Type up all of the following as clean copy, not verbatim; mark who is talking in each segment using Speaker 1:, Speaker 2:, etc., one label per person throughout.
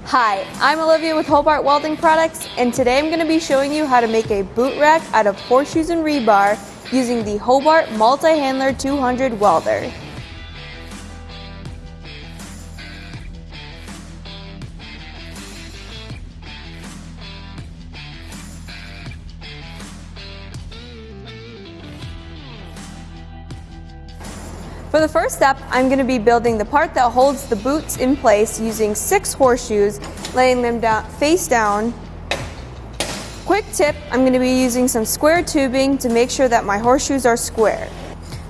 Speaker 1: Hi, I'm Olivia with Hobart Welding Products, and today I'm going to be showing you how to make a boot rack out of horseshoes and rebar using the Hobart Multi-Handler 200 welder. For the first step, I'm going to be building the part that holds the boots in place using 6 horseshoes, laying them down face down. Quick tip, I'm going to be using some square tubing to make sure that my horseshoes are square.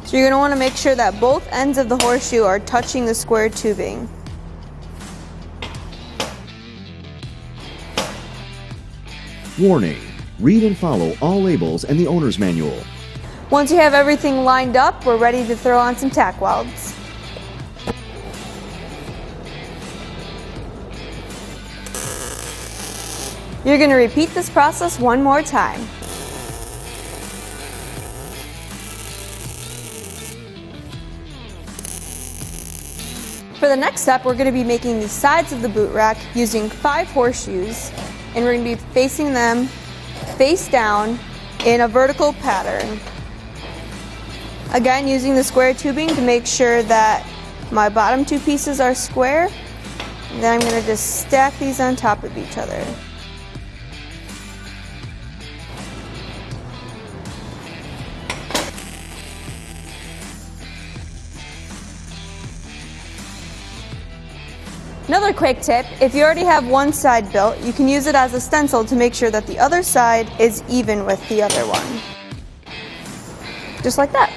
Speaker 1: So you're going to want to make sure that both ends of the horseshoe are touching the square tubing.
Speaker 2: Warning: read and follow all labels and the owner's manual.
Speaker 1: Once you have everything lined up, we're ready to throw on some tack welds. You're going to repeat this process one more time. For the next step, we're going to be making the sides of the boot rack using 5 horseshoes, and we're going to be facing them face down in a vertical pattern. Again, using the square tubing to make sure that my bottom 2 pieces are square. And then I'm going to just stack these on top of each other. Another quick tip, if you already have one side built, you can use it as a stencil to make sure that the other side is even with the other one. Just like that.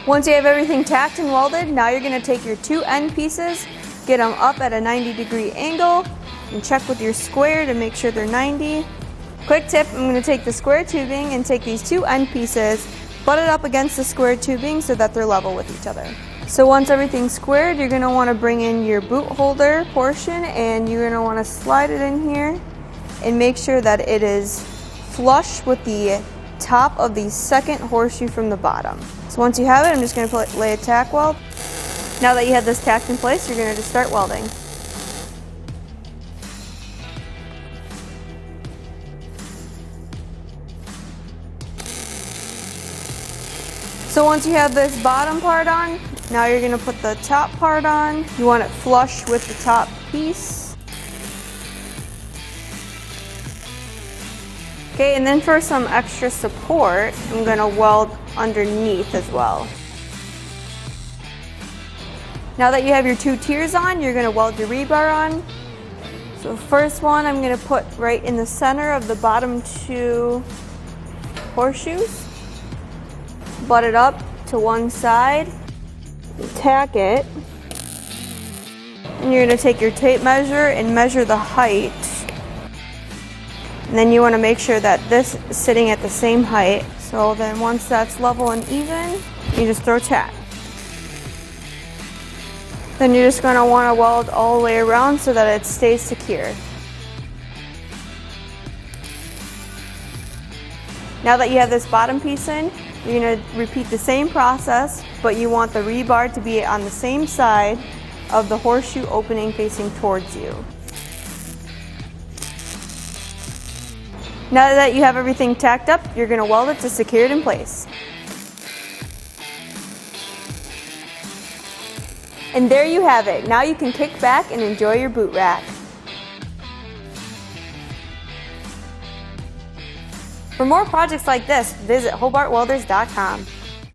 Speaker 1: Once you have everything tacked and welded, now you're going to take your 2 end pieces, get them up at a 90-degree angle, and check with your square to make sure they're 90. Quick tip, I'm going to take the square tubing and take these 2 end pieces, butt it up against the square tubing so that they're level with each other. So once everything's squared, you're going to want to bring in your boot holder portion, and you're going to want to slide it in here and make sure that it is flush with the top of the second horseshoe from the bottom. So once you have it, I'm just going to lay a tack weld. Now that you have this tacked in place, you're going to just start welding. So once you have this bottom part on, now you're going to put the top part on. You want it flush with the top piece. Okay, and then for some extra support, I'm going to weld underneath as well. Now that you have your 2 tiers on, you're going to weld your rebar on. So first one I'm going to put right in the center of the bottom 2 horseshoes. Butt it up to one side, tack it, and you're going to take your tape measure and measure the height. And then you want to make sure that this is sitting at the same height. So then once that's level and even, you just throw tack. Then you're just going to want to weld all the way around so that it stays secure. Now that you have this bottom piece in, you're going to repeat the same process, but you want the rebar to be on the same side of the horseshoe opening facing towards you. Now that you have everything tacked up, you're going to weld it to secure it in place. And there you have it. Now you can kick back and enjoy your boot rack. For more projects like this, visit hobartwelders.com.